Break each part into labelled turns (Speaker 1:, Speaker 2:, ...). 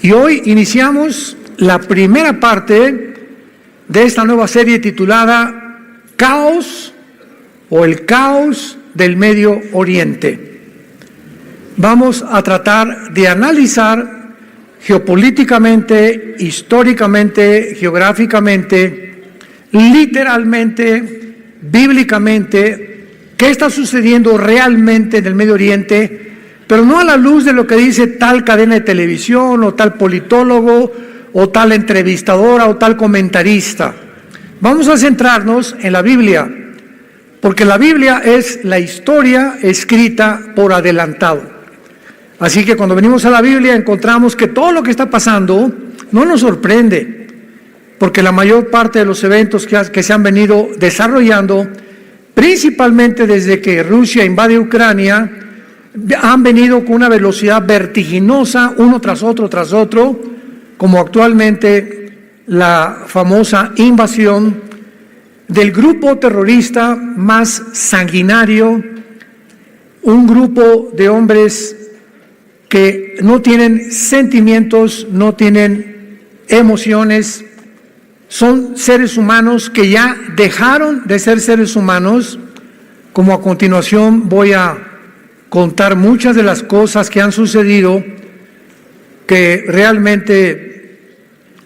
Speaker 1: Y hoy iniciamos la primera parte de esta nueva serie titulada Caos o el caos del Medio Oriente. Vamos a tratar de analizar geopolíticamente, históricamente, geográficamente, literalmente, bíblicamente, qué está sucediendo realmente en el Medio Oriente, pero no a la luz de lo que dice tal cadena de televisión o tal politólogo o tal entrevistadora o tal comentarista. Vamos a centrarnos en la Biblia, porque la Biblia es la historia escrita por adelantado. Así que cuando venimos a la Biblia encontramos que todo lo que está pasando no nos sorprende, porque la mayor parte de los eventos que se han venido desarrollando, principalmente desde que Rusia invade Ucrania, han venido con una velocidad vertiginosa, uno tras otro, como actualmente la famosa invasión del grupo terrorista más sanguinario, un grupo de hombres que no tienen sentimientos, no tienen emociones, son seres humanos que ya dejaron de ser seres humanos, como a continuación voy a contar muchas de las cosas que han sucedido que realmente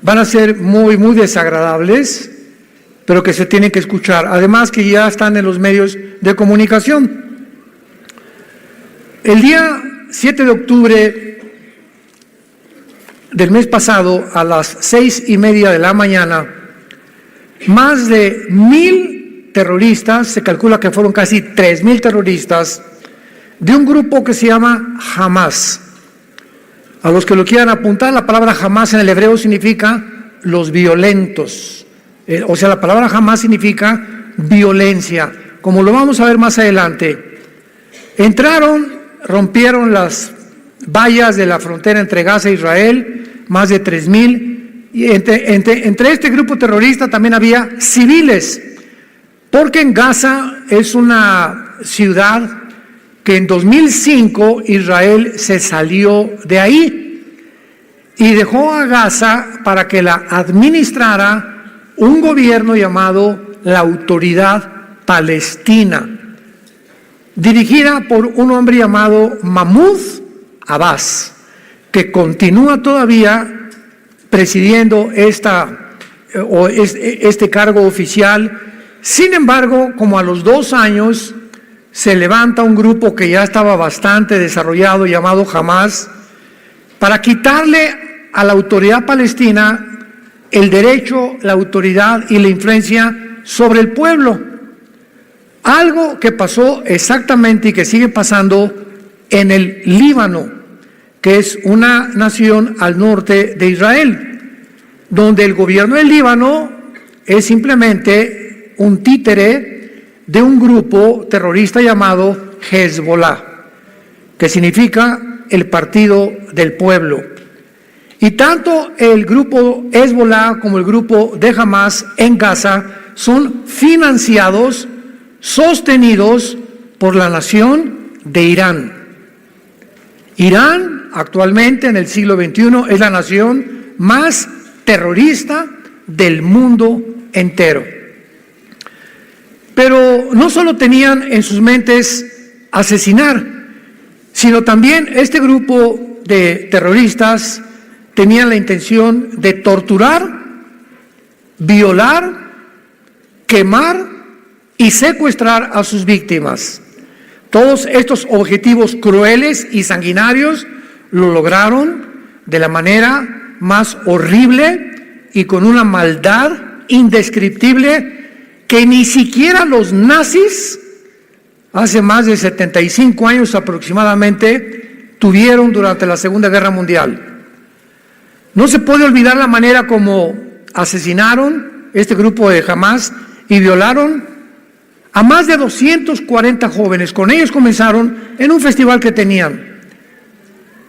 Speaker 1: van a ser muy desagradables, pero que se tienen que escuchar, además que ya están en los medios de comunicación. El día 7 de octubre del mes pasado, a las 6:30 de la mañana, más de 1,000 terroristas, se calcula que fueron casi 3,000 terroristas, de un grupo que se llama Hamas. A los que lo quieran apuntar, la palabra Hamas en el hebreo significa los violentos. O sea, la palabra Hamas significa violencia, como lo vamos a ver más adelante. Entraron, rompieron las vallas de la frontera entre Gaza e Israel, más de 3,000, y entre este grupo terrorista también había civiles, porque en Gaza es una ciudad que en 2005 Israel se salió de ahí y dejó a Gaza para que la administrara un gobierno llamado la Autoridad Palestina, dirigida por un hombre llamado Mahmoud Abbas, que continúa todavía presidiendo este cargo oficial. Sin embargo, como a los 2 años, se levanta un grupo que ya estaba bastante desarrollado llamado Hamas para quitarle a la autoridad palestina el derecho, la autoridad y la influencia sobre el pueblo. Algo que pasó exactamente y que sigue pasando en el Líbano, que es una nación al norte de Israel, donde el gobierno del Líbano es simplemente un títere de un grupo terrorista llamado Hezbollah, que significa el partido del pueblo. Y tanto el grupo Hezbollah como el grupo de Hamas en Gaza son financiados, sostenidos por la nación de Irán. Irán actualmente en el siglo XXI es la nación más terrorista del mundo entero. Pero no solo tenían en sus mentes asesinar, sino también este grupo de terroristas tenían la intención de torturar, violar, quemar y secuestrar a sus víctimas. Todos estos objetivos crueles y sanguinarios lo lograron de la manera más horrible y con una maldad indescriptible que ni siquiera los nazis, hace más de 75 años aproximadamente, tuvieron durante la Segunda Guerra Mundial. No se puede olvidar la manera como asesinaron este grupo de Hamas y violaron a más de 240 jóvenes. Con ellos comenzaron en un festival que tenían.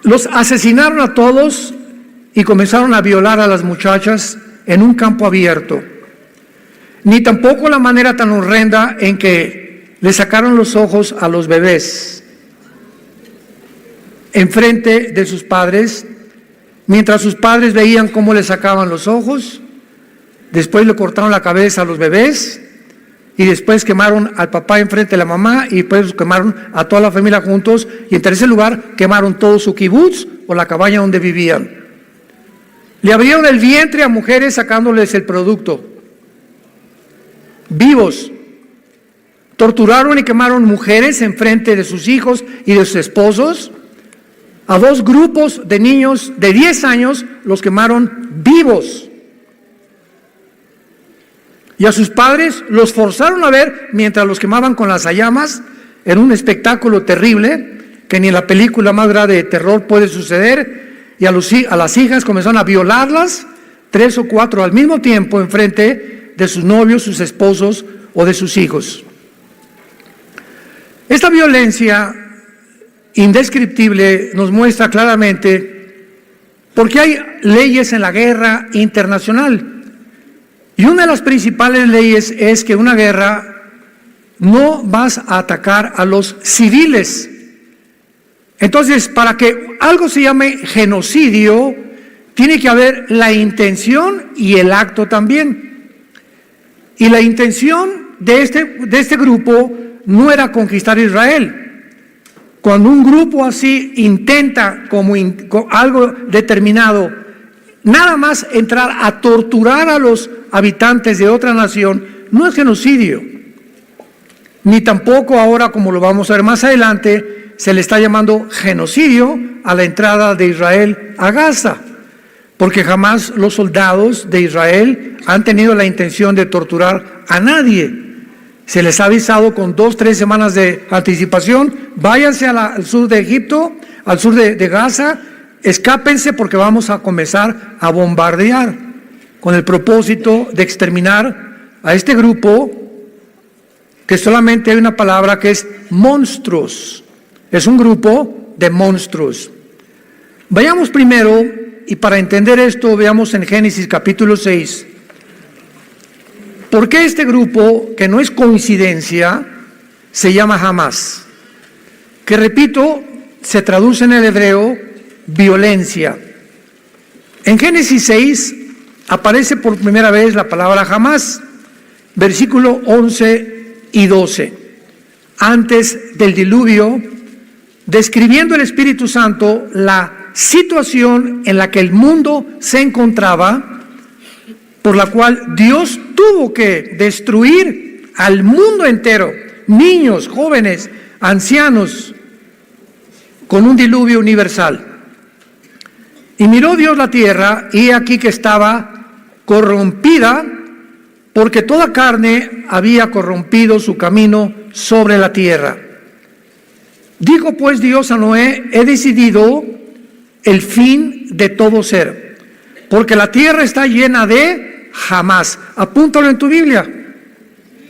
Speaker 1: Los asesinaron a todos y comenzaron a violar a las muchachas en un campo abierto. Ni tampoco la manera tan horrenda en que le sacaron los ojos a los bebés enfrente de sus padres mientras sus padres veían cómo le sacaban los ojos, después le cortaron la cabeza a los bebés, y después quemaron al papá enfrente de la mamá, y después quemaron a toda la familia juntos, y en tercer lugar quemaron todo su kibutz o la cabaña donde vivían. Le abrieron el vientre a mujeres sacándoles el producto, vivos. Torturaron y quemaron mujeres enfrente de sus hijos y de sus esposos. A 2 grupos de niños de 10 años los quemaron vivos. Y a sus padres los forzaron a ver mientras los quemaban con las llamas, en un espectáculo terrible que ni en la película más grande de terror puede suceder. Y a las hijas comenzaron a violarlas, 3 o 4 al mismo tiempo, enfrente de sus novios, sus esposos o de sus hijos. Esta violencia indescriptible nos muestra claramente por qué hay leyes en la guerra internacional. Y una de las principales leyes es que en una guerra no vas a atacar a los civiles. Entonces, para que algo se llame genocidio, tiene que haber la intención y el acto también. Y la intención de este grupo no era conquistar Israel. Cuando un grupo así intenta como algo determinado, nada más entrar a torturar a los habitantes de otra nación, no es genocidio. Ni tampoco ahora, como lo vamos a ver más adelante, se le está llamando genocidio a la entrada de Israel a Gaza, porque jamás los soldados de Israel han tenido la intención de torturar a nadie. Se les ha avisado con 2 o 3 semanas de anticipación: váyanse al sur de Egipto, al sur de Gaza, escápense porque vamos a comenzar a bombardear, con el propósito de exterminar a este grupo, que solamente hay una palabra que es monstruos. Es un grupo de monstruos. Vayamos primero, y para entender esto, veamos en Génesis capítulo 6. ¿Por qué este grupo, que no es coincidencia, se llama Hamás? Que, repito, se traduce en el hebreo violencia. En Génesis 6 aparece por primera vez la palabra Hamás, versículo 11 y 12. Antes del diluvio, describiendo el Espíritu Santo la situación en la que el mundo se encontraba, por la cual Dios tuvo que destruir al mundo entero, niños, jóvenes, ancianos, con un diluvio universal. Y miró Dios la tierra, y he aquí que estaba corrompida, porque toda carne había corrompido su camino sobre la tierra. Dijo pues Dios a Noé: he decidido el fin de todo ser, porque la tierra está llena de Hamás. Apúntalo en tu Biblia.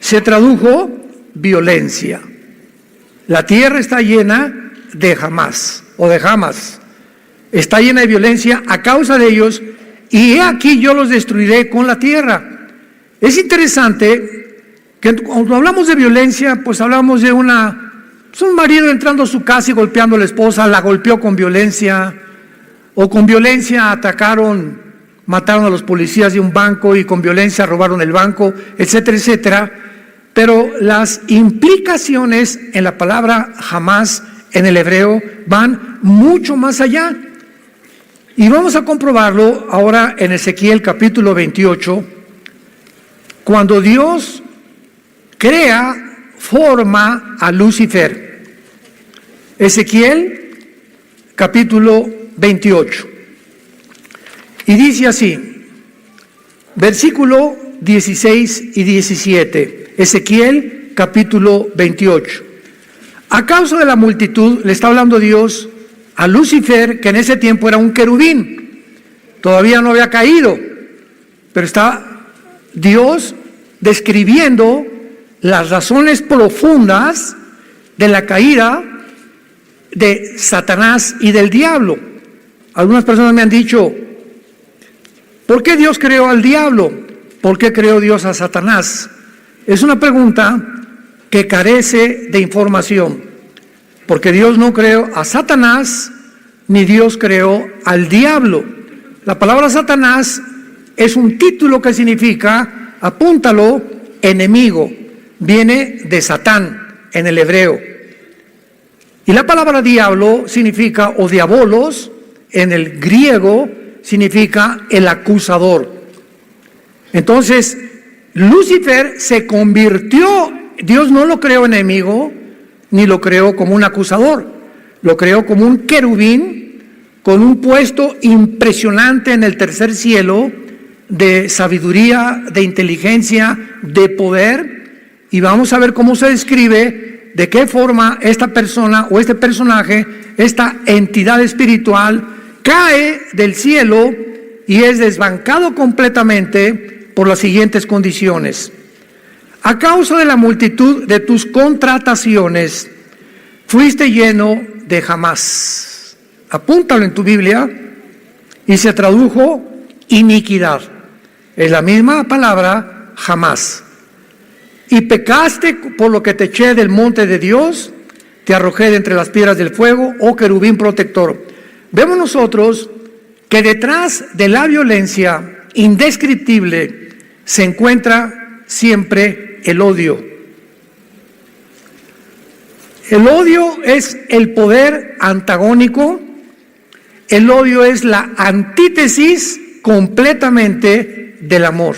Speaker 1: Se tradujo violencia. La tierra está llena de Hamás, o de Hamas. Está llena de violencia a causa de ellos, y he aquí yo los destruiré con la tierra. Es interesante que cuando hablamos de violencia, pues hablamos de un marido entrando a su casa y golpeando a la esposa, la golpeó con violencia, o con violencia mataron a los policías de un banco, y con violencia robaron el banco, etcétera, etcétera. Pero las implicaciones en la palabra Hamás en el hebreo van mucho más allá. Y vamos a comprobarlo ahora en Ezequiel capítulo 28, cuando Dios forma a Lucifer. Ezequiel capítulo 28. Y dice así, versículo 16 y 17, Ezequiel capítulo 28. A causa de la multitud, le está hablando Dios a Lucifer, que en ese tiempo era un querubín, todavía no había caído, pero está Dios describiendo las razones profundas de la caída de Satanás y del diablo. Algunas personas me han dicho: ¿por qué Dios creó al diablo? ¿Por qué creó Dios a Satanás? Es una pregunta que carece de información, porque Dios no creó a Satanás, ni Dios creó al diablo. La palabra Satanás es un título que significa, apúntalo, enemigo. Viene de Satán en el hebreo. Y la palabra diablo significa, o diabolos, en el griego significa el acusador. Entonces, Lucifer se convirtió, Dios no lo creó enemigo, ni lo creó como un acusador, lo creó como un querubín con un puesto impresionante en el tercer cielo de sabiduría, de inteligencia, de poder, y vamos a ver cómo se describe de qué forma esta persona o este personaje, esta entidad espiritual, cae del cielo y es desbancado completamente por las siguientes condiciones. A causa de la multitud de tus contrataciones, fuiste lleno de jamás. Apúntalo en tu Biblia, y se tradujo iniquidad. Es la misma palabra, jamás. Y pecaste por lo que te eché del monte de Dios, te arrojé de entre las piedras del fuego, oh querubín protector. Vemos nosotros que detrás de la violencia indescriptible se encuentra siempre el odio. El odio es el poder antagónico, el odio es la antítesis completamente del amor.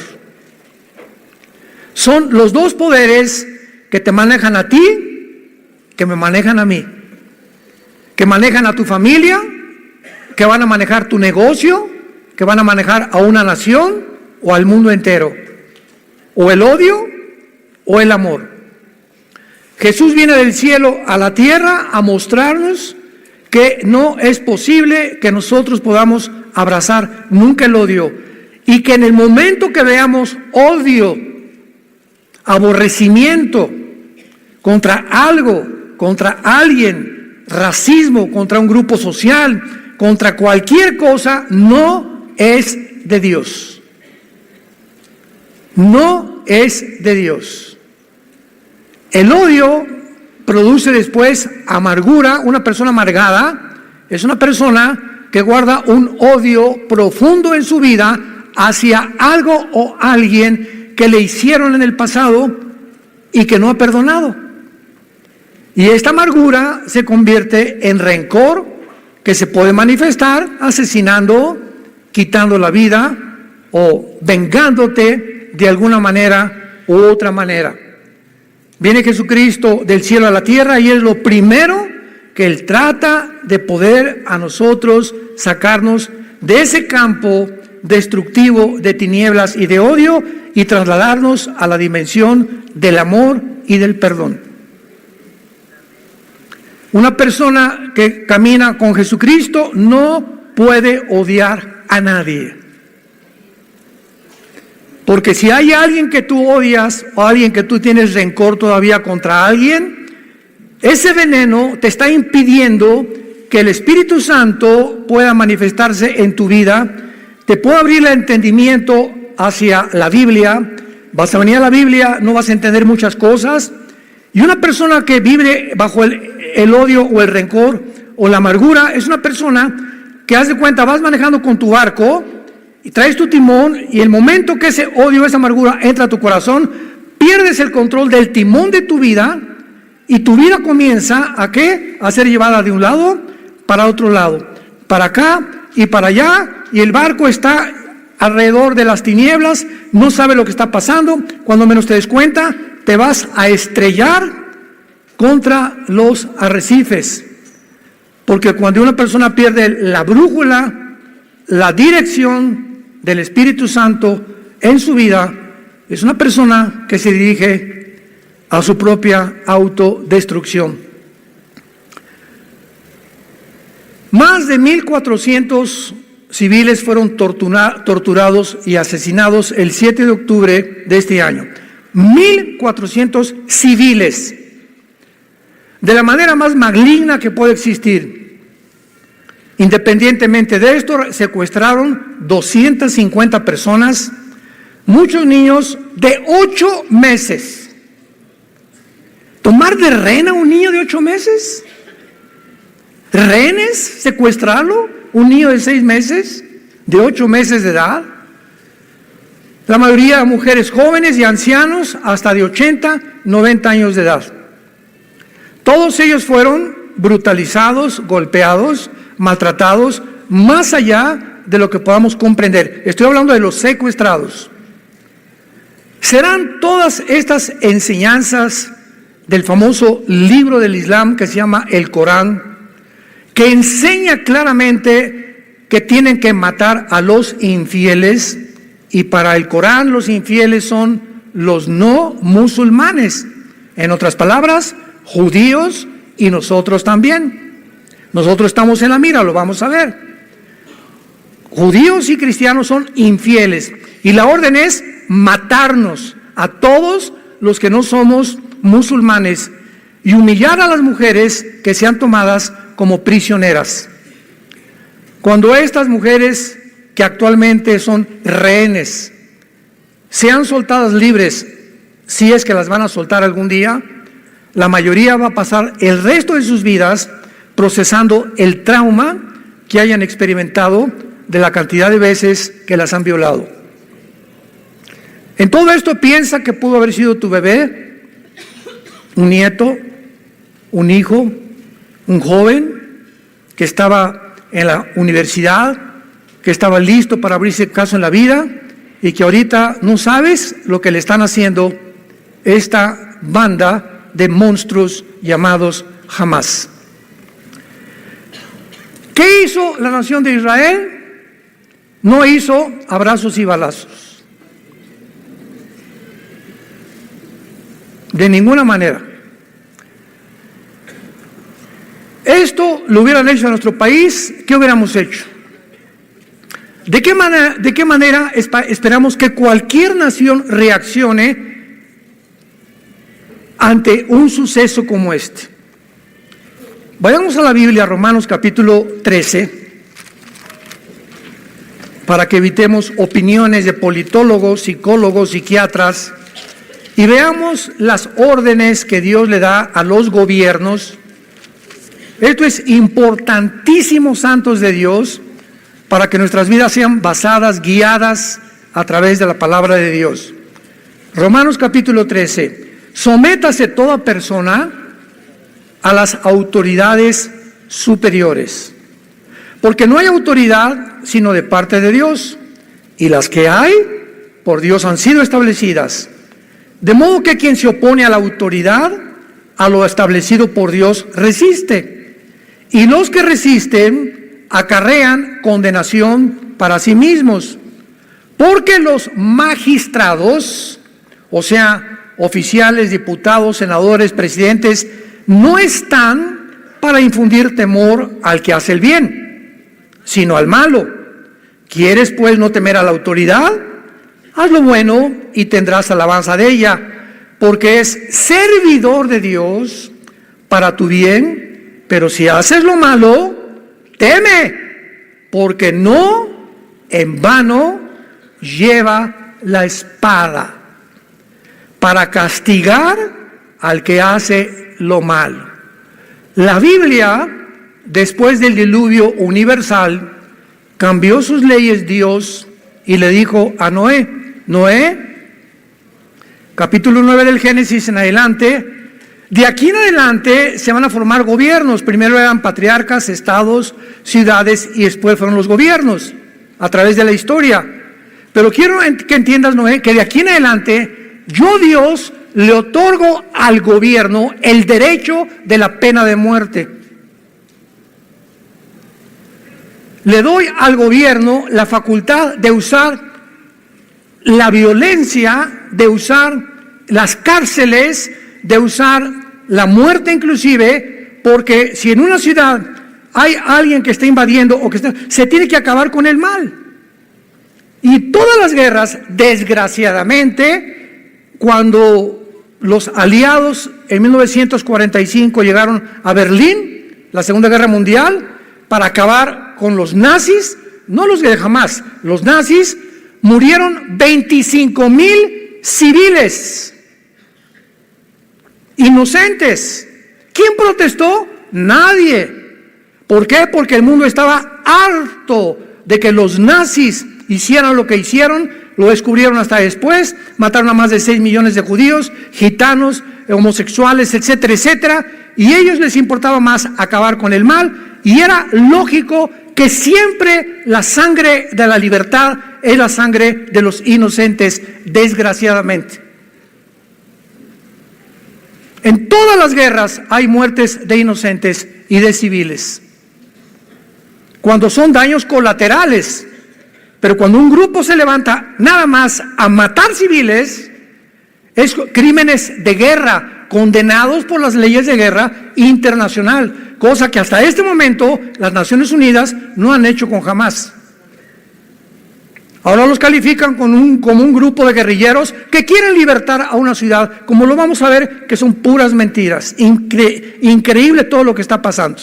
Speaker 1: Son los dos poderes que te manejan a ti, que me manejan a mí, que manejan a tu familia, que van a manejar tu negocio, que van a manejar a una nación o al mundo entero. O el odio o el amor. Jesús viene del cielo a la tierra a mostrarnos que no es posible que nosotros podamos abrazar nunca el odio, y que en el momento que veamos odio, aborrecimiento contra algo, contra alguien, racismo contra un grupo social, contra cualquier cosa, no es de Dios. No es de Dios. El odio produce después amargura. Una persona amargada es una persona que guarda un odio profundo en su vida hacia algo o alguien que le hicieron en el pasado y que no ha perdonado. Y esta amargura se convierte en rencor que se puede manifestar asesinando, quitando la vida o vengándote de alguna manera u otra manera. Viene Jesucristo del cielo a la tierra y es lo primero que Él trata de poder a nosotros sacarnos de ese campo destructivo de tinieblas y de odio y trasladarnos a la dimensión del amor y del perdón. Una persona que camina con Jesucristo no puede odiar a nadie. Porque si hay alguien que tú odias o alguien que tú tienes rencor todavía contra alguien, ese veneno te está impidiendo que el Espíritu Santo pueda manifestarse en tu vida, te puede abrir el entendimiento hacia la Biblia. Vas a venir a la Biblia, no vas a entender muchas cosas. Y una persona que vive bajo el odio o el rencor o la amargura es una persona que, haz de cuenta, vas manejando con tu barco y traes tu timón, y el momento que ese odio, esa amargura entra a tu corazón, pierdes el control del timón de tu vida y tu vida comienza ¿a qué? A ser llevada de un lado para otro lado, para acá y para allá, y el barco está alrededor de las tinieblas, no sabe lo que está pasando. Cuando menos te des cuenta, te vas a estrellar contra los arrecifes, porque cuando una persona pierde la brújula, la dirección del Espíritu Santo en su vida, es una persona que se dirige a su propia autodestrucción. Más de 1,400 civiles fueron torturados y asesinados el 7 de octubre de este año. 1,400 civiles, de la manera más maligna que puede existir. Independientemente de esto, secuestraron 250 personas, muchos niños de 8 meses. ¿Tomar de rehén a un niño de 8 meses? ¿Rehenes? ¿Secuestrarlo? ¿Un niño de 6 meses? de 8 meses de edad, la mayoría de mujeres jóvenes y ancianos hasta de 80, 90 años de edad. Todos ellos fueron brutalizados, golpeados, maltratados, más allá de lo que podamos comprender. Estoy hablando de los secuestrados. ¿Serán todas estas enseñanzas del famoso libro del Islam que se llama el Corán, que enseña claramente que tienen que matar a los infieles? Y para el Corán los infieles son los no musulmanes. En otras palabras, judíos y nosotros también. Nosotros estamos en la mira, lo vamos a ver. Judíos y cristianos son infieles. Y la orden es matarnos a todos los que no somos musulmanes y humillar a las mujeres que sean tomadas como prisioneras. Cuando estas mujeres que actualmente son rehenes sean soltadas libres, si es que las van a soltar algún día, la mayoría va a pasar el resto de sus vidas procesando el trauma que hayan experimentado de la cantidad de veces que las han violado. En todo esto piensa que pudo haber sido tu bebé, un nieto, un hijo, un joven que estaba en la universidad, que estaba listo para abrirse caso en la vida y que ahorita no sabes lo que le están haciendo esta banda de monstruos llamados Hamás. ¿Qué hizo la nación de Israel? No hizo abrazos y balazos. De ninguna manera. Esto lo hubieran hecho en nuestro país, ¿qué hubiéramos hecho? ¿De qué manera esperamos que cualquier nación reaccione ante un suceso como este? Vayamos a la Biblia, Romanos capítulo 13, para que evitemos opiniones de politólogos, psicólogos, psiquiatras, y veamos las órdenes que Dios le da a los gobiernos. Esto es importantísimo, santos de Dios, para que nuestras vidas sean basadas, guiadas a través de la palabra de Dios. Romanos capítulo 13. Sométase toda persona a las autoridades superiores, porque no hay autoridad sino de parte de Dios, y las que hay por Dios han sido establecidas. De modo que quien se opone a la autoridad, a lo establecido por Dios, resiste, y los que resisten acarrean condenación para sí mismos, porque los magistrados, o sea, oficiales, diputados, senadores, presidentes, no están para infundir temor al que hace el bien, sino al malo. ¿Quieres pues no temer a la autoridad? Haz lo bueno y tendrás alabanza de ella, porque es servidor de Dios para tu bien. Pero si haces lo malo, teme, porque no en vano lleva la espada para castigar al que hace lo malo. La Biblia, después del diluvio universal, cambió sus leyes Dios y le dijo a Noé, capítulo 9 del Génesis en adelante, de aquí en adelante se van a formar gobiernos. Primero eran patriarcas, estados, ciudades, y después fueron los gobiernos a través de la historia. Pero quiero que entiendas, Noé, que de aquí en adelante yo, Dios, le otorgo al gobierno el derecho de la pena de muerte. Le doy al gobierno la facultad de usar la violencia, de usar las cárceles, de usar la muerte inclusive, porque si en una ciudad hay alguien que está invadiendo o que se tiene que acabar con el mal. Y todas las guerras, desgraciadamente, cuando los aliados en 1945 llegaron a Berlín, la Segunda Guerra Mundial, para acabar con los nazis, no los de Hamás, los nazis, murieron 25,000 civiles inocentes. ¿Quién protestó? Nadie. ¿Por qué? Porque el mundo estaba harto de que los nazis hicieran lo que hicieron, lo descubrieron hasta después, mataron a más de 6 millones de judíos, gitanos, homosexuales, etcétera, etcétera, y a ellos les importaba más acabar con el mal, y era lógico que siempre la sangre de la libertad es la sangre de los inocentes, desgraciadamente. En todas las guerras hay muertes de inocentes y de civiles, cuando son daños colaterales, pero cuando un grupo se levanta nada más a matar civiles, es crímenes de guerra, condenados por las leyes de guerra internacional, cosa que hasta este momento las Naciones Unidas no han hecho con Hamás. Ahora los califican como un grupo de guerrilleros que quieren libertar a una ciudad, como lo vamos a ver, que son puras mentiras. Increíble todo lo que está pasando.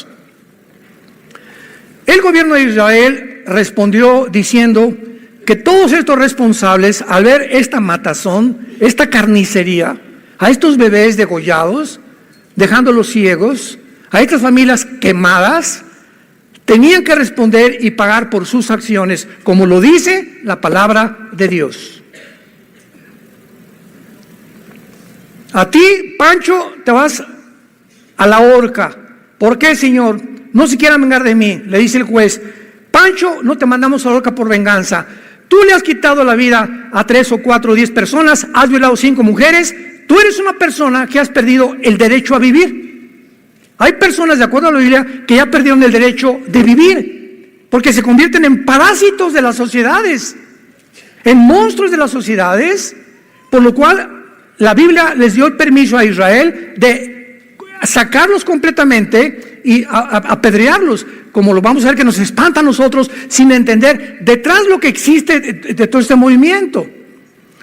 Speaker 1: El gobierno de Israel respondió diciendo que todos estos responsables, al ver esta matazón, esta carnicería, a estos bebés degollados, dejándolos ciegos, a estas familias quemadas, tenían que responder y pagar por sus acciones, como lo dice la palabra de Dios. A ti, Pancho, te vas a la horca. ¿Por qué, Señor? No se quiera vengar de mí, le dice el juez. Pancho, no te mandamos a la horca por venganza. Tú le has quitado la vida a 3 o 4 o 10 personas, has violado 5 mujeres. Tú eres una persona que has perdido el derecho a vivir. Hay personas, de acuerdo a la Biblia, que ya perdieron el derecho de vivir, porque se convierten en parásitos de las sociedades, en monstruos de las sociedades, por lo cual la Biblia les dio el permiso a Israel de sacarlos completamente y apedrearlos, como lo vamos a ver que nos espanta a nosotros sin entender detrás lo que existe de todo este movimiento.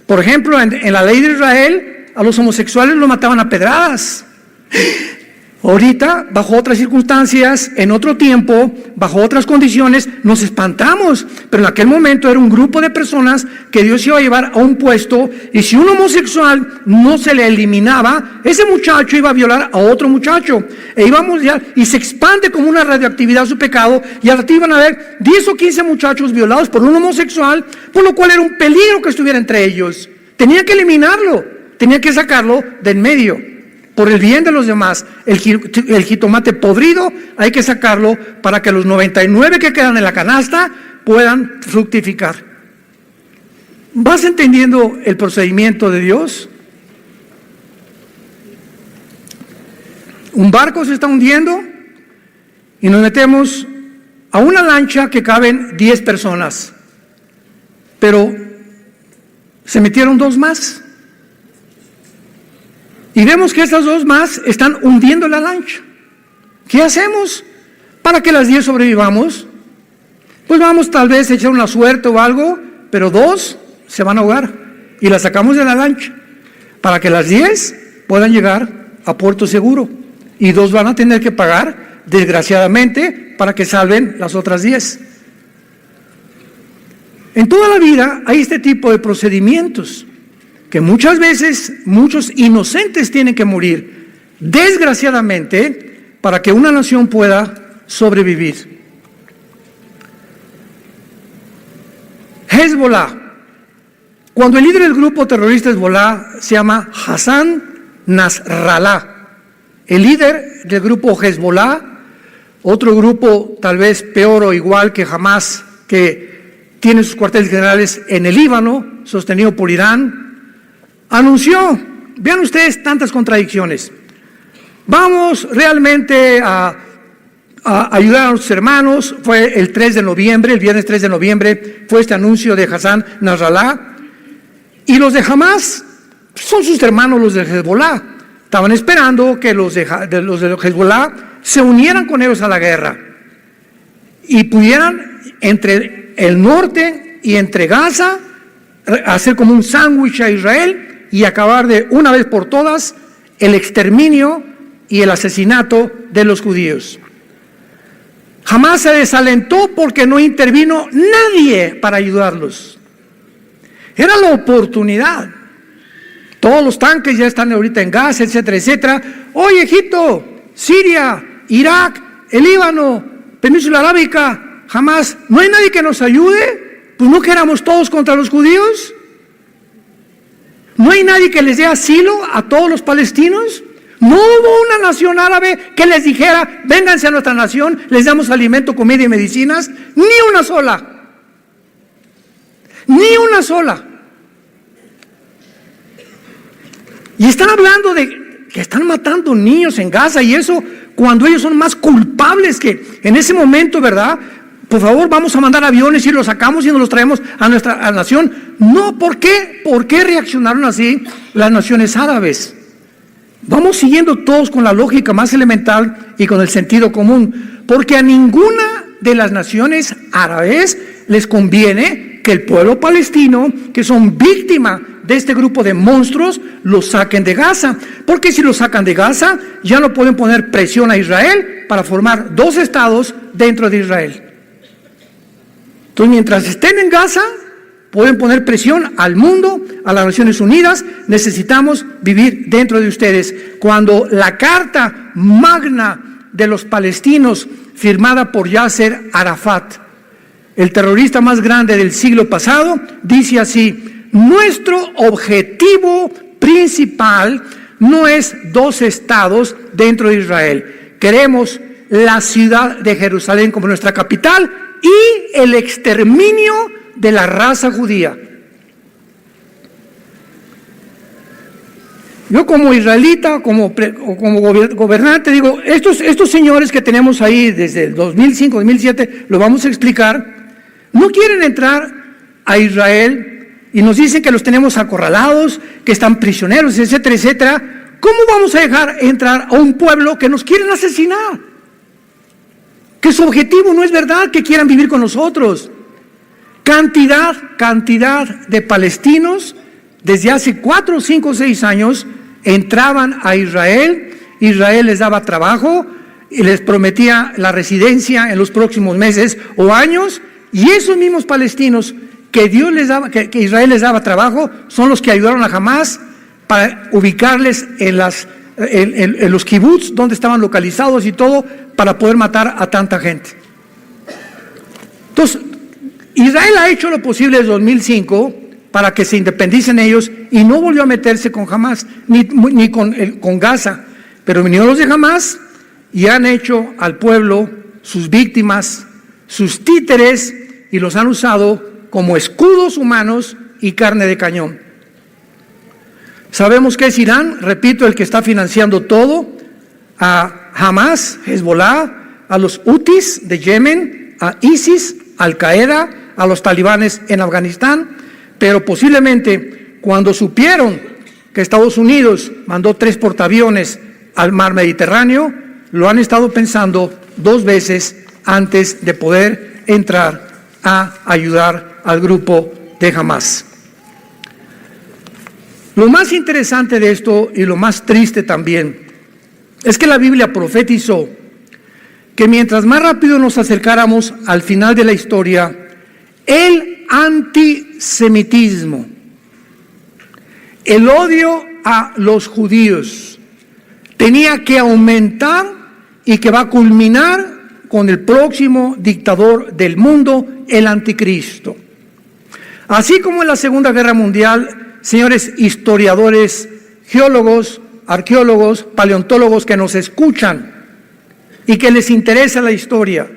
Speaker 1: Por ejemplo, en la ley de Israel, a los homosexuales los mataban a pedradas. Ahorita, bajo otras circunstancias, en otro tiempo, bajo otras condiciones, nos espantamos, pero en aquel momento era un grupo de personas que Dios iba a llevar a un puesto, y si un homosexual no se le eliminaba, ese muchacho iba a violar a otro muchacho, y se expande como una radioactividad su pecado, y al rato iban a haber 10 o 15 muchachos violados por un homosexual, por lo cual era un peligro que estuviera entre ellos. Tenía que eliminarlo, tenía que sacarlo de en medio. Por el bien de los demás, el jitomate podrido hay que sacarlo para que los 99 que quedan en la canasta puedan fructificar. ¿Vas entendiendo el procedimiento de Dios? Un barco se está hundiendo y nos metemos a una lancha que caben 10 personas, pero se metieron 2 más. Y vemos que estas 2 más están hundiendo la lancha. ¿Qué hacemos para que las 10 sobrevivamos? Pues vamos tal vez a echar una suerte o algo, pero 2 se van a ahogar y las sacamos de la lancha para que las 10 puedan llegar a puerto seguro. Y 2 van a tener que pagar, desgraciadamente, para que salven las otras 10. En toda la vida hay este tipo de procedimientos, que muchas veces muchos inocentes tienen que morir, desgraciadamente, para que una nación pueda sobrevivir. Hezbollah. Cuando el líder del grupo terrorista Hezbollah se llama Hassan Nasrallah, el líder del grupo Hezbollah, otro grupo tal vez peor o igual que Hamás, que tiene sus cuarteles generales en el Líbano, sostenido por Irán, anunció, vean ustedes tantas contradicciones, vamos realmente a ayudar a nuestros hermanos. Fue el 3 de noviembre, el viernes 3 de noviembre, fue este anuncio de Hassan Nasrallah, y los de Hamás son sus hermanos, los de Hezbollah. Estaban esperando que los de Hezbollah se unieran con ellos a la guerra y pudieran entre el norte y entre Gaza hacer como un sándwich a Israel y acabar de una vez por todas el exterminio y el asesinato de los judíos. Jamás se desalentó porque no intervino nadie para ayudarlos. Era la oportunidad. Todos los tanques ya están ahorita en Gaza, etcétera, etcétera. Hoy Egipto, Siria, Irak, el Líbano, Península Arábica, jamás, ¿no hay nadie que nos ayude? Pues no que éramos todos contra los judíos. ¿No hay nadie que les dé asilo a todos los palestinos? No hubo una nación árabe que les dijera, vénganse a nuestra nación, les damos alimento, comida y medicinas. Ni una sola. Ni una sola. Y están hablando de que están matando niños en Gaza, y eso cuando ellos son más culpables que en ese momento, ¿verdad? Por favor, vamos a mandar aviones y los sacamos y nos los traemos a nuestra nación. No, ¿por qué? ¿Por qué reaccionaron así las naciones árabes? Vamos siguiendo todos con la lógica más elemental y con el sentido común, porque a ninguna de las naciones árabes les conviene que el pueblo palestino, que son víctimas de este grupo de monstruos, los saquen de Gaza, porque si los sacan de Gaza, ya no pueden poner presión a Israel para formar dos estados dentro de Israel. Entonces, mientras estén en Gaza, pueden poner presión al mundo, a las Naciones Unidas. Necesitamos vivir dentro de ustedes. Cuando la carta magna de los palestinos, firmada por Yasser Arafat, el terrorista más grande del siglo pasado, dice así: nuestro objetivo principal no es dos estados dentro de Israel. Queremos la ciudad de Jerusalén como nuestra capital y el exterminio de la raza judía. Yo como israelita, como gobernante, digo, estos señores que tenemos ahí desde el 2005, 2007, lo vamos a explicar, no quieren entrar a Israel y nos dicen que los tenemos acorralados, que están prisioneros, etcétera, etcétera. ¿Cómo vamos a dejar entrar a un pueblo que nos quieren asesinar? Que su objetivo no es verdad que quieran vivir con nosotros. Cantidad de palestinos desde hace 4, 5, 6 años entraban a Israel. Israel les daba trabajo y les prometía la residencia en los próximos meses o años, y esos mismos palestinos que Israel les daba trabajo son los que ayudaron a Hamás para ubicarles en los kibbutz donde estaban localizados y todo, para poder matar a tanta gente. Entonces, Israel ha hecho lo posible desde 2005 para que se independicen ellos y no volvió a meterse con Hamás, ni con Gaza. Pero vinieron los de Hamás y han hecho al pueblo sus víctimas, sus títeres, y los han usado como escudos humanos y carne de cañón. Sabemos que es Irán, repito, el que está financiando todo, a Hamás, Hezbollah, a los Houthis de Yemen, a ISIS, Al Qaeda, a los talibanes en Afganistán. Pero posiblemente cuando supieron que Estados Unidos mandó 3 portaaviones al mar Mediterráneo, lo han estado pensando 2 veces antes de poder entrar a ayudar al grupo de Hamás. Lo más interesante de esto, y lo más triste también, es que la Biblia profetizó que mientras más rápido nos acercáramos al final de la historia, el antisemitismo, el odio a los judíos, tenía que aumentar y que va a culminar con el próximo dictador del mundo, el anticristo. Así como en la Segunda Guerra Mundial, señores historiadores, geólogos, arqueólogos, paleontólogos que nos escuchan y que les interesa la historia,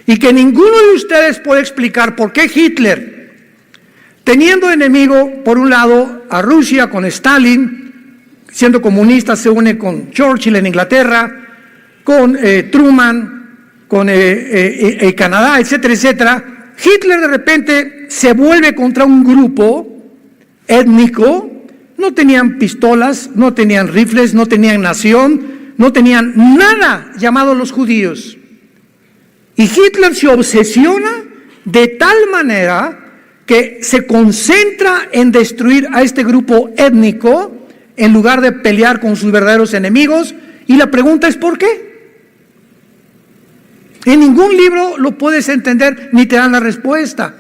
Speaker 1: y que ninguno de ustedes puede explicar por qué Hitler, teniendo enemigo por un lado a Rusia con Stalin, siendo comunista se une con Churchill en Inglaterra, con Truman, con Canadá, etcétera, etcétera. Hitler de repente se vuelve contra un grupo étnico. No tenían pistolas, no tenían rifles, no tenían nación, no tenían nada llamado los judíos. Y Hitler se obsesiona de tal manera que se concentra en destruir a este grupo étnico en lugar de pelear con sus verdaderos enemigos. Y la pregunta es ¿por qué? En ningún libro lo puedes entender ni te dan la respuesta.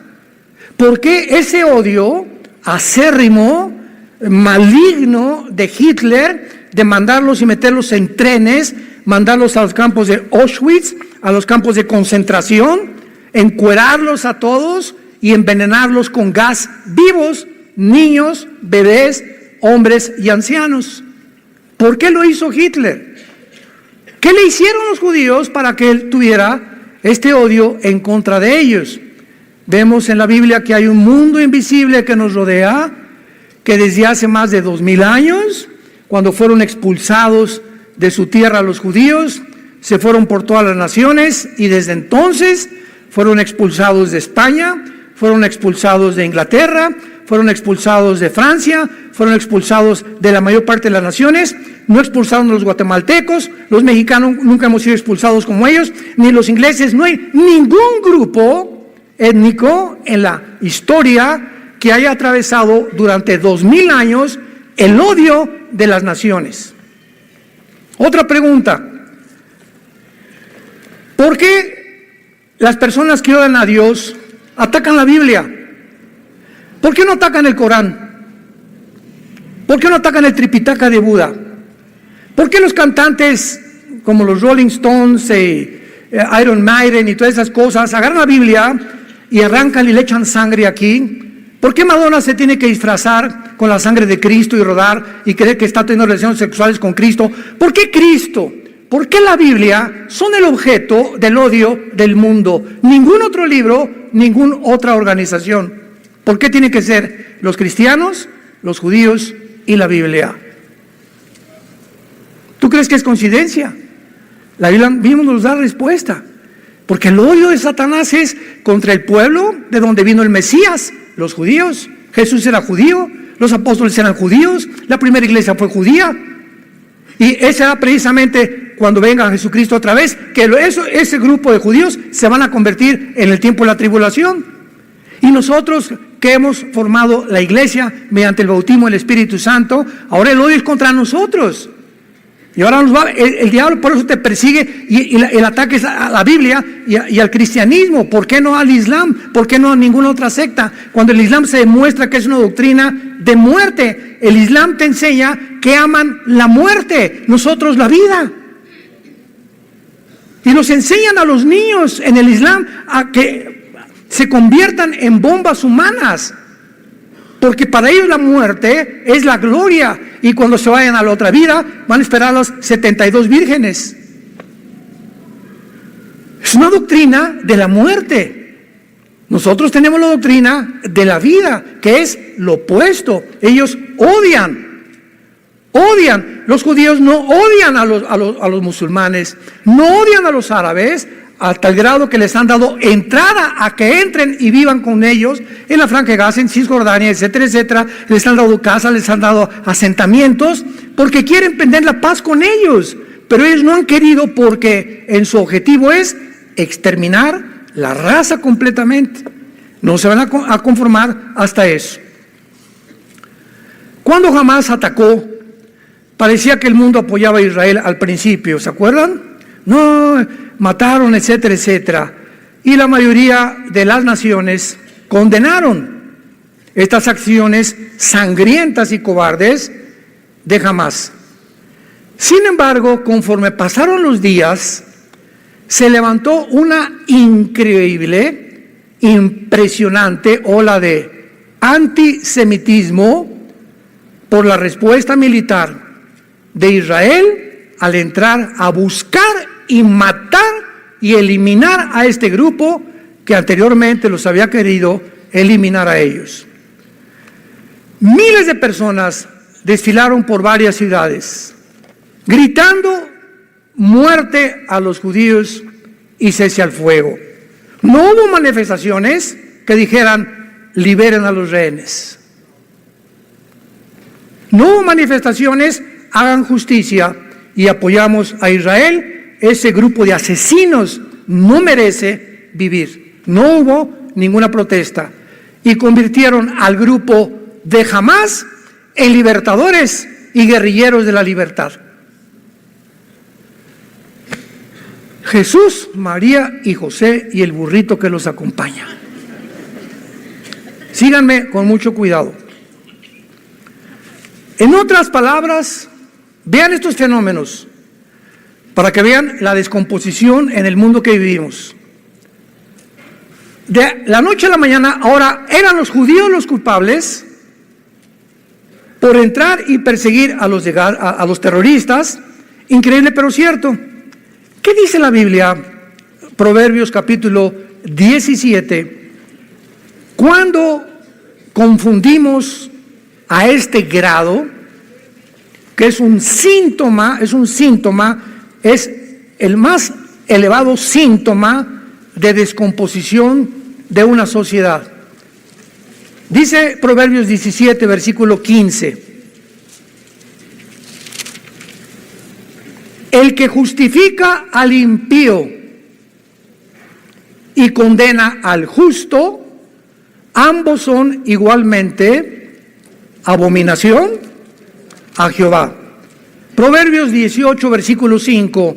Speaker 1: ¿Por qué ese odio acérrimo, maligno de Hitler, de mandarlos y meterlos en trenes, mandarlos a los campos de Auschwitz, a los campos de concentración, encuerarlos a todos y envenenarlos con gas vivos, niños, bebés, hombres y ancianos. ¿Por qué lo hizo Hitler? ¿Qué le hicieron los judíos para que él tuviera este odio en contra de ellos? Vemos en la Biblia que hay un mundo invisible que nos rodea, que desde hace más de 2000 años, cuando fueron expulsados de su tierra los judíos, se fueron por todas las naciones y desde entonces fueron expulsados de España, fueron expulsados de Inglaterra, fueron expulsados de Francia, fueron expulsados de la mayor parte de las naciones. No expulsaron a los guatemaltecos, los mexicanos nunca hemos sido expulsados como ellos, ni los ingleses. No hay ningún grupo étnico en la historia que haya atravesado durante 2000 años el odio de las naciones. Otra pregunta: ¿por qué las personas que odian a Dios atacan la Biblia? ¿Por qué no atacan el Corán? ¿Por qué no atacan el Tripitaka de Buda? ¿Por qué los cantantes como los Rolling Stones, Iron Maiden y todas esas cosas agarran la Biblia y arrancan y le echan sangre aquí? ¿Por qué Madonna se tiene que disfrazar con la sangre de Cristo y rodar y creer que está teniendo relaciones sexuales con Cristo? ¿Por qué Cristo? ¿Por qué la Biblia son el objeto del odio del mundo? Ningún otro libro, ninguna otra organización. ¿Por qué tiene que ser los cristianos, los judíos y la Biblia? ¿Tú crees que es coincidencia? La Biblia mismo nos da respuesta. Porque el odio de Satanás es contra el pueblo de donde vino el Mesías, los judíos. Jesús era judío, los apóstoles eran judíos, la primera iglesia fue judía. Y ese era precisamente cuando venga Jesucristo otra vez, que ese grupo de judíos se van a convertir en el tiempo de la tribulación. Y nosotros que hemos formado la iglesia mediante el bautismo del Espíritu Santo, ahora el odio es contra nosotros. Y ahora el diablo por eso te persigue y el ataque es a la Biblia y al cristianismo. ¿Por qué no al Islam? ¿Por qué no a ninguna otra secta? Cuando el Islam se demuestra que es una doctrina de muerte. El Islam te enseña que aman la muerte, nosotros la vida. Y nos enseñan a los niños en el Islam a que se conviertan en bombas humanas. Porque para ellos la muerte es la gloria. Y cuando se vayan a la otra vida, van a esperar a las 72 vírgenes. Es una doctrina de la muerte. Nosotros tenemos la doctrina de la vida, que es lo opuesto. Ellos odian. Los judíos no odian a los musulmanes, no odian a los árabes, a tal grado que les han dado entrada a que entren y vivan con ellos en la Franja de Gaza, en Cisjordania, etcétera, etcétera. Les han dado casas, les han dado asentamientos, porque quieren prender la paz con ellos. Pero ellos no han querido porque en su objetivo es exterminar la raza completamente. No se van a conformar hasta eso. Cuando Hamás atacó, parecía que el mundo apoyaba a Israel al principio, ¿se acuerdan? No, mataron, etcétera, etcétera. Y la mayoría de las naciones condenaron estas acciones sangrientas y cobardes de Hamás. Sin embargo, conforme pasaron los días, se levantó una increíble, impresionante ola de antisemitismo por la respuesta militar de Israel al entrar a buscar y matar y eliminar a este grupo que anteriormente los había querido eliminar a ellos. Miles de personas desfilaron por varias ciudades, gritando muerte a los judíos y cese al fuego. No hubo manifestaciones que dijeran liberen a los rehenes. No hubo manifestaciones hagan justicia y apoyamos a Israel. Ese grupo de asesinos no merece vivir. No hubo ninguna protesta y convirtieron al grupo de Hamás en libertadores y guerrilleros de la libertad. Jesús, María y José y el burrito que los acompaña. Síganme con mucho cuidado. En otras palabras, vean estos fenómenos para que vean la descomposición en el mundo que vivimos. De la noche a la mañana, ahora eran los judíos los culpables por entrar y perseguir a los terroristas. Increíble pero cierto. ¿Qué dice la Biblia? Proverbios capítulo 17. Cuando confundimos a este grado, que es un síntoma, es el más elevado síntoma de descomposición de una sociedad. Dice Proverbios 17, versículo 15. El que justifica al impío y condena al justo, ambos son igualmente abominación a Jehová. Proverbios 18, versículo 5.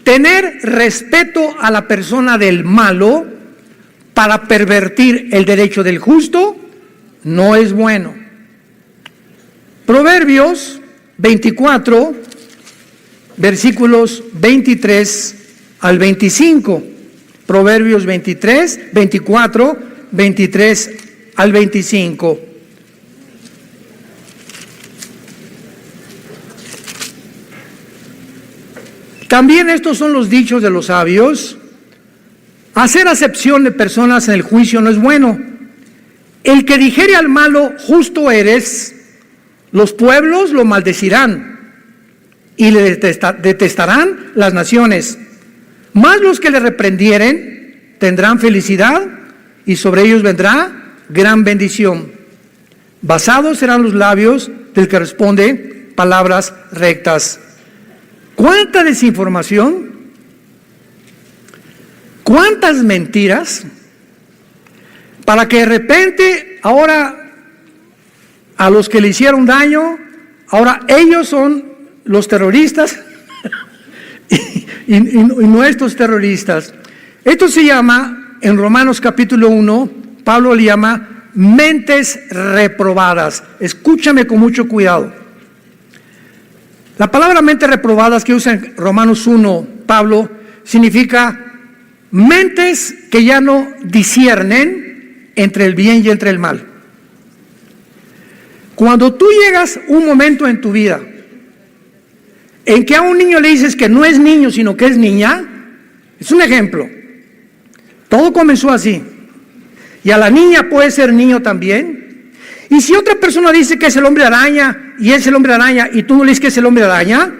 Speaker 1: Tener respeto a la persona del malo para pervertir el derecho del justo no es bueno. Proverbios 24, versículos 23 al 25. Proverbios 24, 23 al 25. También estos son los dichos de los sabios. Hacer acepción de personas en el juicio no es bueno. El que dijere al malo, justo eres, los pueblos lo maldecirán y le detestarán las naciones. Mas los que le reprendieren tendrán felicidad y sobre ellos vendrá gran bendición. Basados serán los labios del que responde palabras rectas. ¿Cuánta desinformación? ¿Cuántas mentiras? Para que de repente ahora a los que le hicieron daño, ahora ellos son los terroristas y nuestros terroristas. Esto se llama, en Romanos capítulo 1, Pablo le llama mentes reprobadas. Escúchame con mucho cuidado. La palabra mentes reprobadas que usa en Romanos 1, Pablo, significa mentes que ya no disciernen entre el bien y entre el mal. Cuando tú llegas un momento en tu vida en que a un niño le dices que no es niño sino que es niña, es un ejemplo. Todo comenzó así. Y a la niña puede ser niño también. Y si otra persona dice que es el hombre araña y es el hombre araña y tú no le dices que es el hombre araña,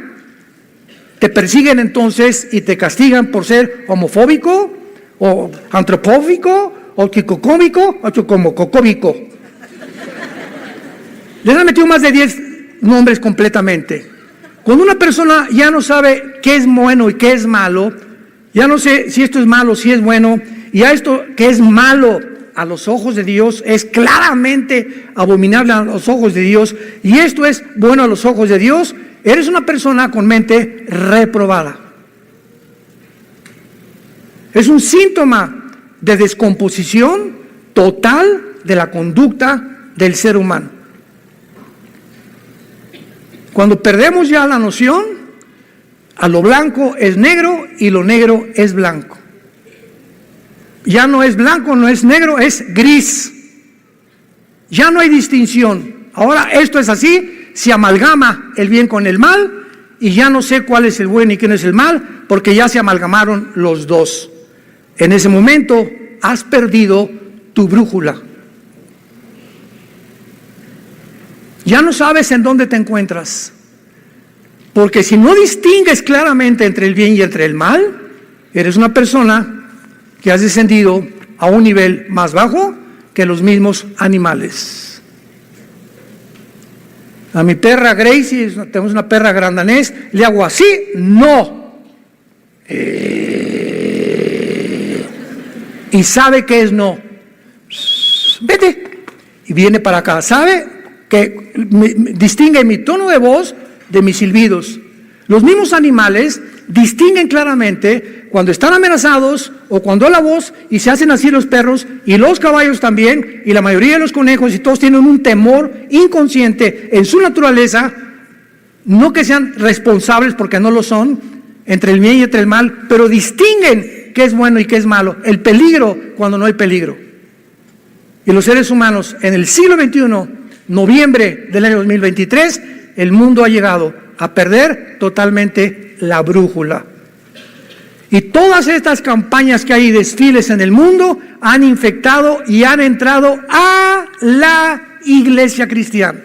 Speaker 1: te persiguen entonces y te castigan por ser homofóbico o antropófico o quicocómico o chocomococómico. Les han metido más de 10 nombres completamente. Cuando una persona ya no sabe qué es bueno y qué es malo, ya no sé si esto es malo, si es bueno, y a esto que es malo a los ojos de Dios es claramente abominable a los ojos de Dios, y esto es bueno a los ojos de Dios, eres una persona con mente reprobada. Es un síntoma de descomposición total de la conducta del ser humano. Cuando perdemos ya la noción, a lo blanco es negro y lo negro es blanco. Ya no es blanco, no es negro, es gris. Ya no hay distinción. Ahora esto es así, se amalgama el bien con el mal y ya no sé cuál es el bueno y quién es el mal, porque ya se amalgamaron los dos. En ese momento has perdido tu brújula. Ya no sabes en dónde te encuentras, porque si no distingues claramente entre el bien y entre el mal, eres una persona que has descendido a un nivel más bajo que los mismos animales. A mi perra Gracie, tenemos una perra grandanés, le hago así, no. Y sabe que es no. Vete. Y viene para acá. Sabe que distingue mi tono de voz de mis silbidos. Los mismos animales distinguen claramente cuando están amenazados o cuando la voz, y se hacen así los perros y los caballos también, y la mayoría de los conejos, y todos tienen un temor inconsciente en su naturaleza, no que sean responsables porque no lo son, entre el bien y entre el mal, pero distinguen qué es bueno y qué es malo, el peligro cuando no hay peligro. Y los seres humanos en el siglo XXI, noviembre del año 2023, el mundo ha llegado a perder totalmente la brújula. Y todas estas campañas que hay y desfiles en el mundo han infectado y han entrado a la iglesia cristiana.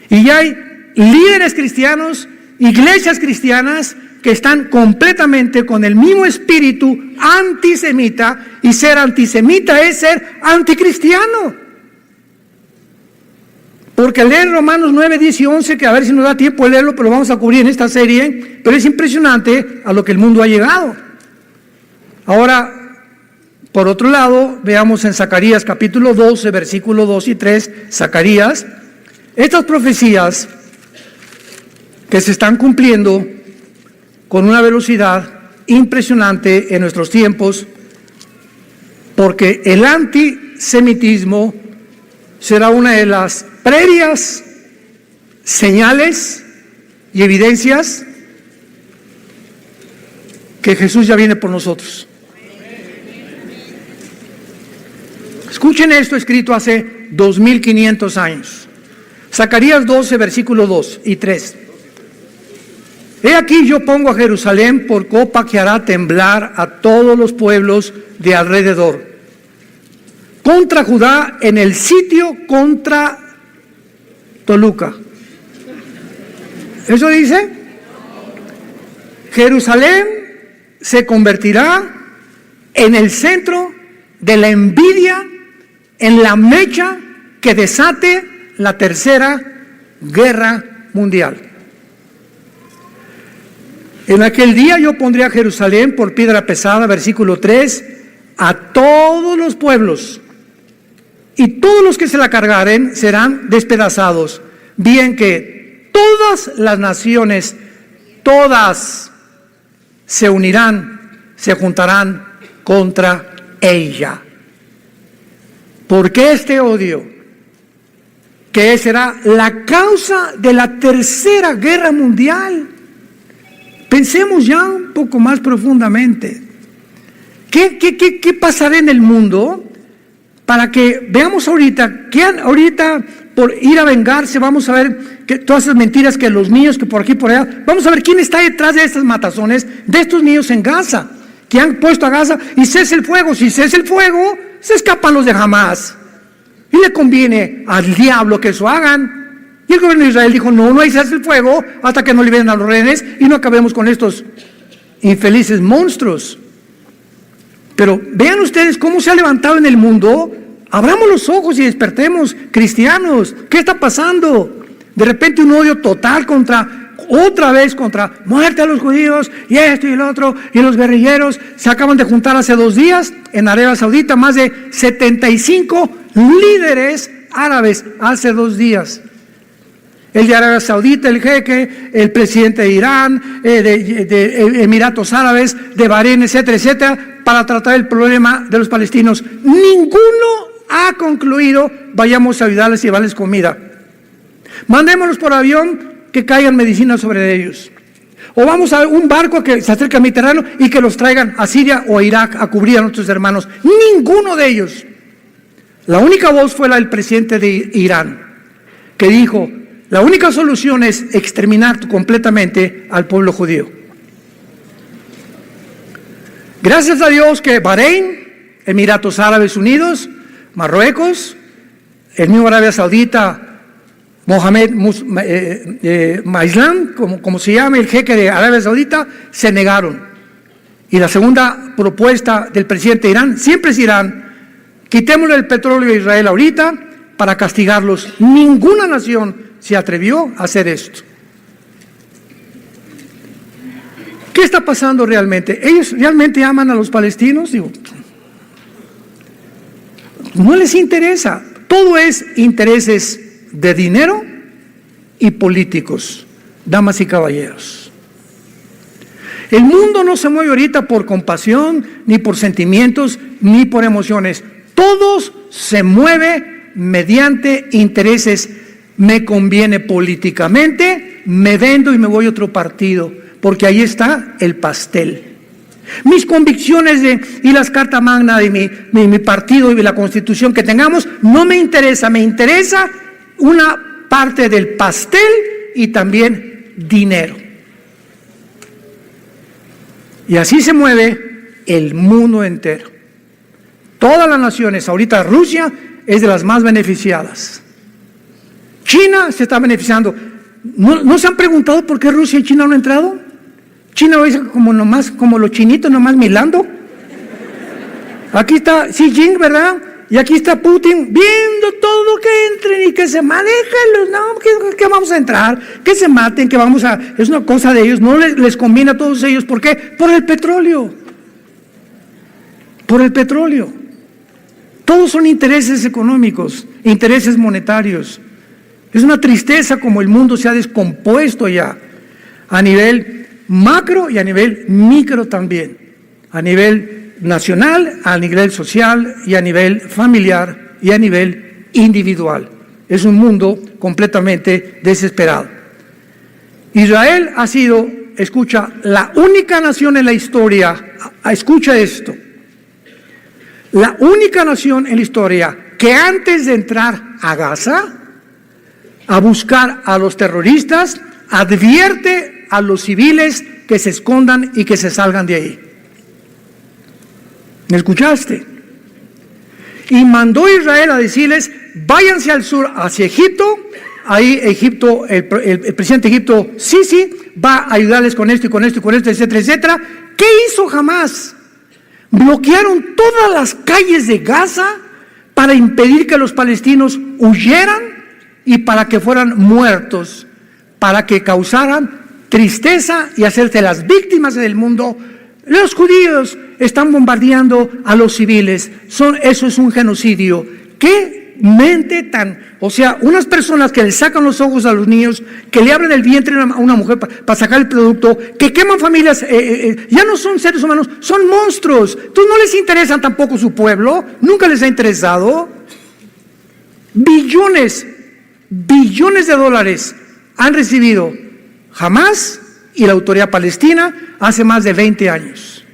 Speaker 1: Y ya hay líderes cristianos, iglesias cristianas que están completamente con el mismo espíritu antisemita, y ser antisemita es ser anticristiano. Porque leer Romanos 9, 10 y 11, que a ver si nos da tiempo de leerlo, pero lo vamos a cubrir en esta serie, pero es impresionante a lo que el mundo ha llegado. Ahora, por otro lado, veamos en Zacarías capítulo 12, versículo 2 y 3, Zacarías, estas profecías que se están cumpliendo con una velocidad impresionante en nuestros tiempos, porque el antisemitismo será una de las previas señales y evidencias que Jesús ya viene por nosotros. Escuchen esto escrito hace 2500 años. Zacarías 12, versículos 2 y 3. He aquí yo pongo a Jerusalén por copa que hará temblar a todos los pueblos de alrededor, contra Judá en el sitio contra Toluca. ¿Eso dice? Jerusalén se convertirá en el centro de la envidia, en la mecha que desate la tercera guerra mundial. En aquel día yo pondré a Jerusalén por piedra pesada, versículo 3, a todos los pueblos, y todos los que se la cargaren serán despedazados, bien que todas las naciones, todas se unirán, se juntarán contra ella. ¿Por qué este odio? Que será la causa de la tercera guerra mundial. Pensemos ya un poco más profundamente. ¿Qué pasará en el mundo para que veamos ahorita, que ahorita por ir a vengarse, vamos a ver que todas esas mentiras que los niños, que por aquí por allá, vamos a ver quién está detrás de estas matazones, de estos niños en Gaza, que han puesto a Gaza y cese el fuego. Si cese el fuego, se escapan los de Hamás. Y le conviene al diablo que eso hagan. Y el gobierno de Israel dijo, no hay cese el fuego hasta que no liberen a los rehenes y no acabemos con estos infelices monstruos. Pero vean ustedes cómo se ha levantado en el mundo. Abramos los ojos y despertemos, cristianos. ¿Qué está pasando? De repente un odio total otra vez contra muerte a los judíos, y esto y el otro, y los guerrilleros. Se acaban de juntar hace 2 días en Arabia Saudita más de 75 líderes árabes hace 2 días. El de Arabia Saudita, el jeque, el presidente de Irán, de Emiratos Árabes, de Bahrein, etcétera, etcétera, para tratar el problema de los palestinos. Ninguno ha concluido, vayamos a ayudarles y llevarles comida. Mandémoslos por avión, que caigan medicinas sobre ellos. O vamos a un barco que se acerque al Mediterráneo y que los traigan a Siria o a Irak a cubrir a nuestros hermanos. Ninguno de ellos. La única voz fue la del presidente de Irán, que dijo, la única solución es exterminar completamente al pueblo judío. Gracias a Dios que Bahrein, Emiratos Árabes Unidos, Marruecos, el mismo Arabia Saudita, Mohamed Maislan, como se llama, el jeque de Arabia Saudita, se negaron. Y la segunda propuesta del presidente de Irán, siempre es Irán, quitémosle el petróleo a Israel ahorita para castigarlos. Ninguna nación se atrevió a hacer esto. ¿Qué está pasando realmente? ¿Ellos realmente aman a los palestinos? Digo, no les interesa. Todo es intereses de dinero y políticos, damas y caballeros. El mundo no se mueve ahorita por compasión, ni por sentimientos, ni por emociones. Todos se mueve mediante intereses. Me conviene políticamente, me vendo y me voy a otro partido, porque ahí está el pastel. Mis convicciones y las cartas magna de mi partido y de la constitución que tengamos no me interesa, me interesa una parte del pastel y también dinero. Y así se mueve el mundo entero. Todas las naciones, ahorita Rusia es de las más beneficiadas. China se está beneficiando. ¿No se han preguntado por qué Rusia y China no han entrado? China es como los chinitos nomás milando. Aquí está Xi Jinping, ¿verdad? Y aquí está Putin viendo todo que entren y que se manejen. No, que vamos a entrar, que se maten, que vamos a... Es una cosa de ellos, no les conviene a todos ellos. ¿Por qué? Por el petróleo. Por el petróleo. Todos son intereses económicos, intereses monetarios. Es una tristeza como el mundo se ha descompuesto ya, a nivel macro y a nivel micro también, a nivel nacional, a nivel social y a nivel familiar y a nivel individual. Es un mundo completamente desesperado. Israel ha sido, escucha, la única nación en la historia, escucha esto, la única nación en la historia que antes de entrar a Gaza, a buscar a los terroristas, advierte a los civiles que se escondan y que se salgan de ahí. ¿Me escuchaste? Y mandó a Israel a decirles, váyanse al sur, hacia Egipto. Ahí Egipto, el presidente de Egipto, Sisi, va a ayudarles con esto y con esto y con esto, etcétera, etcétera. ¿Qué hizo Hamás? Bloquearon todas las calles de Gaza para impedir que los palestinos huyeran y para que fueran muertos, para que causaran tristeza y hacerse las víctimas del mundo. Los judíos están bombardeando a los civiles, eso es un genocidio. ¿Qué mente tan? O sea, unas personas que le sacan los ojos a los niños, que le abren el vientre a una mujer para sacar el producto, que queman familias, ya no son seres humanos, son monstruos. Entonces no les interesan tampoco su pueblo, nunca les ha interesado. Billones de dólares han recibido Hamás y la autoridad palestina hace más de 20 años.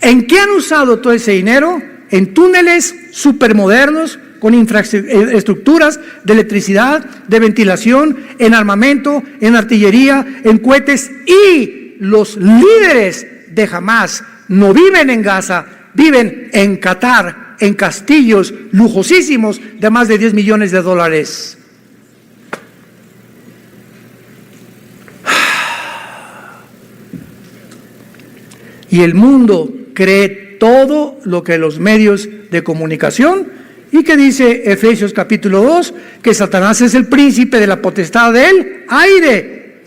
Speaker 1: ¿En qué han usado todo ese dinero? En túneles supermodernos, con infraestructuras de electricidad, de ventilación, en armamento, en artillería, en cohetes. Y los líderes de Hamás no viven en Gaza, viven en Qatar, en castillos lujosísimos de más de $10 millones. Y el mundo cree todo lo que los medios de comunicación, y que dice Efesios capítulo 2, que Satanás es el príncipe de la potestad del aire.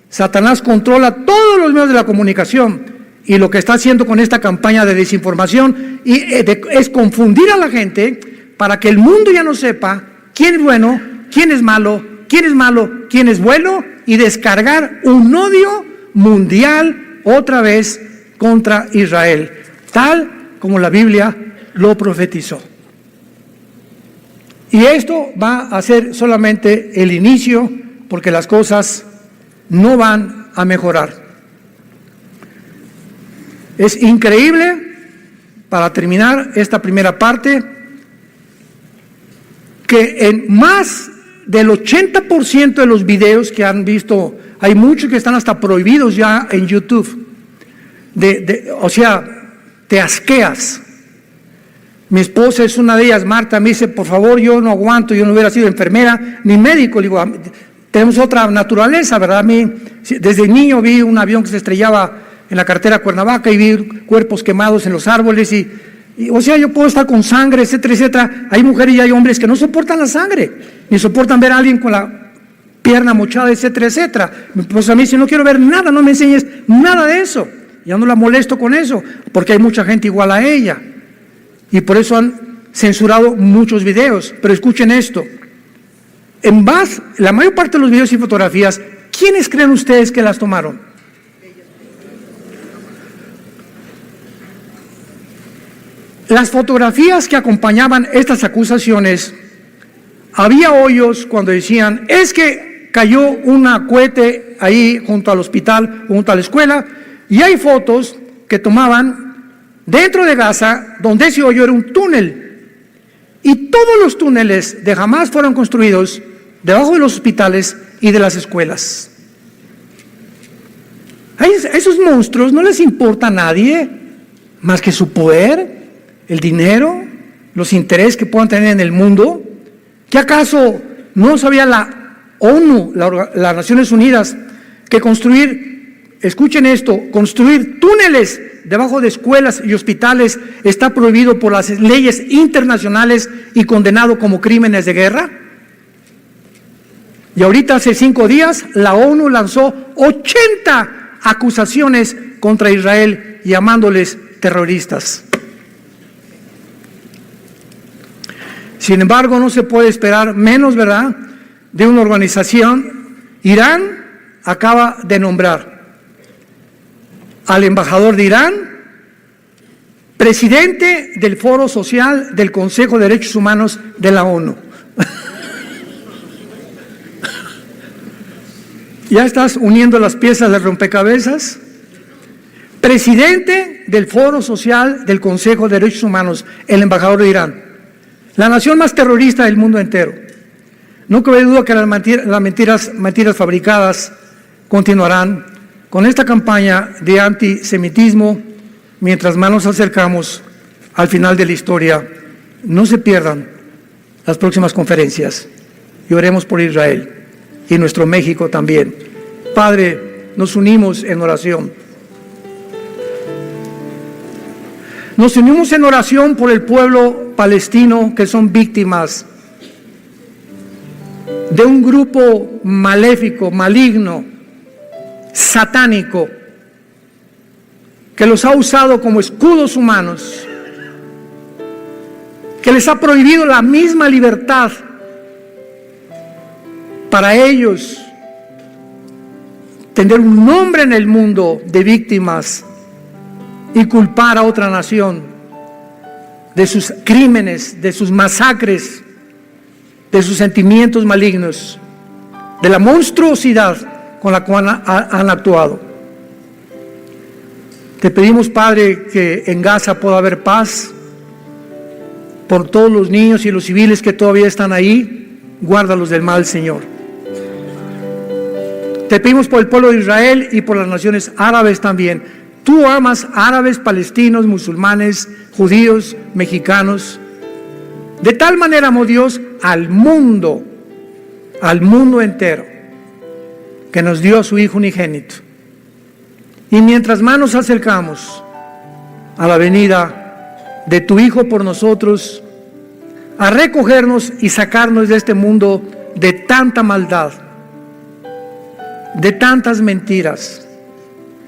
Speaker 1: Satanás controla todos los medios de la comunicación, y lo que está haciendo con esta campaña de desinformación es confundir a la gente para que el mundo ya no sepa quién es bueno, quién es malo, quién es malo, quién es bueno, y descargar un odio mundial otra vez contra Israel, tal como la Biblia lo profetizó. Y esto va a ser solamente el inicio, porque las cosas no van a mejorar. Es increíble, para terminar esta primera parte, que en más del 80% de los videos que han visto, hay muchos que están hasta prohibidos ya en YouTube. O sea, te asqueas. Mi esposa es una de ellas, Marta, me dice, por favor, yo no aguanto, yo no hubiera sido enfermera ni médico. Le digo, tenemos otra naturaleza, ¿verdad? A mí, desde niño vi un avión que se estrellaba en la carretera Cuernavaca y vi cuerpos quemados en los árboles o sea, yo puedo estar con sangre, etcétera, etcétera. Hay mujeres y hay hombres que no soportan la sangre, ni soportan ver a alguien con la pierna mochada, etcétera, etcétera. Pues a mí, si no quiero ver nada, no me enseñes nada de eso. Ya no la molesto con eso, porque hay mucha gente igual a ella. Y por eso han censurado muchos videos. Pero escuchen esto. La mayor parte de los videos y fotografías, ¿quiénes creen ustedes que las tomaron? Las fotografías que acompañaban estas acusaciones, había hoyos cuando decían, es que cayó un cohete ahí junto al hospital, junto a la escuela, y hay fotos que tomaban dentro de Gaza, donde ese hoyo era un túnel. Y todos los túneles de Hamás fueron construidos debajo de los hospitales y de las escuelas. A esos monstruos no les importa a nadie más que su poder, el dinero, los intereses que puedan tener en el mundo. ¿Qué acaso no sabía la ONU, las Naciones Unidas, que construir, escuchen esto, construir túneles debajo de escuelas y hospitales está prohibido por las leyes internacionales y condenado como crímenes de guerra? Y ahorita, hace 5 días, la ONU lanzó 80 acusaciones contra Israel, llamándoles terroristas. Sin embargo, no se puede esperar menos, ¿verdad?, de una organización. Irán acaba de nombrar al embajador de Irán presidente del Foro Social del Consejo de Derechos Humanos de la ONU. ¿Ya estás uniendo las piezas del rompecabezas? Presidente del Foro Social del Consejo de Derechos Humanos, el embajador de Irán, la nación más terrorista del mundo entero. No cabe duda que las mentiras fabricadas continuarán con esta campaña de antisemitismo mientras más nos acercamos al final de la historia. No se pierdan las próximas conferencias y oremos por Israel y nuestro México también. Padre, nos unimos en oración. Nos unimos en oración por el pueblo palestino, que son víctimas de un grupo maléfico, maligno, satánico, que los ha usado como escudos humanos, que les ha prohibido la misma libertad para ellos tener un nombre en el mundo de víctimas y culpar a otra nación de sus crímenes, de sus masacres, de sus sentimientos malignos, de la monstruosidad con la cual han actuado. Te pedimos, Padre, que en Gaza pueda haber paz por todos los niños y los civiles que todavía están ahí. Guárdalos del mal, Señor. Te pedimos por el pueblo de Israel y por las naciones árabes también. Tú amas árabes, palestinos, musulmanes, judíos, mexicanos. De tal manera amó Dios al mundo entero, que nos dio a su Hijo unigénito. Y mientras más nos acercamos a la venida de tu Hijo por nosotros, a recogernos y sacarnos de este mundo de tanta maldad, de tantas mentiras,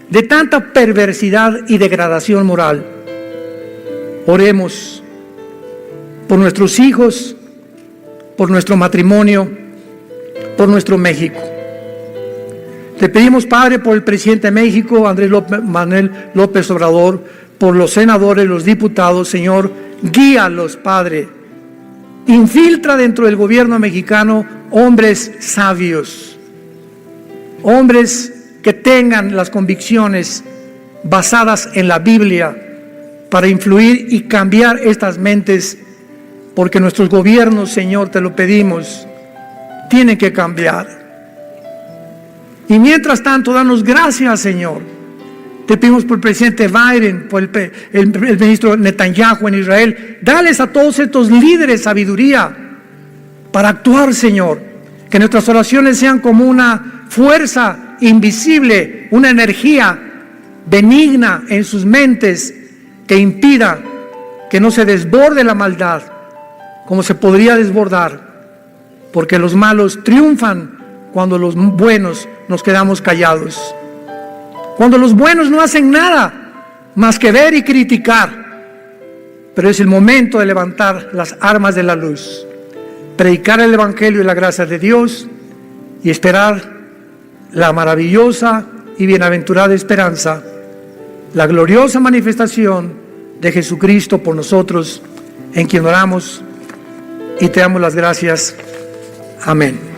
Speaker 1: de tanta perversidad y degradación moral, oremos por nuestros hijos, por nuestro matrimonio, por nuestro México. Te pedimos, Padre, por el presidente de México, Manuel López Obrador, por los senadores, los diputados, Señor, guíalos, Padre. Infiltra dentro del gobierno mexicano hombres sabios, hombres que tengan las convicciones basadas en la Biblia para influir y cambiar estas mentes, porque nuestros gobiernos, Señor, te lo pedimos, tienen que cambiar. Y mientras tanto, danos gracias, Señor. Te pedimos por el presidente Biden, por el ministro Netanyahu en Israel. Dales a todos estos líderes sabiduría para actuar, Señor. Que nuestras oraciones sean como una fuerza invisible, una energía benigna en sus mentes que impida que no se desborde la maldad como se podría desbordar, porque los malos triunfan cuando los buenos nos quedamos callados, cuando los buenos no hacen nada más que ver y criticar. Pero es el momento de levantar las armas de la luz, predicar el Evangelio y la gracia de Dios y esperar la maravillosa y bienaventurada esperanza, la gloriosa manifestación de Jesucristo por nosotros, en quien oramos y te damos las gracias. Amén.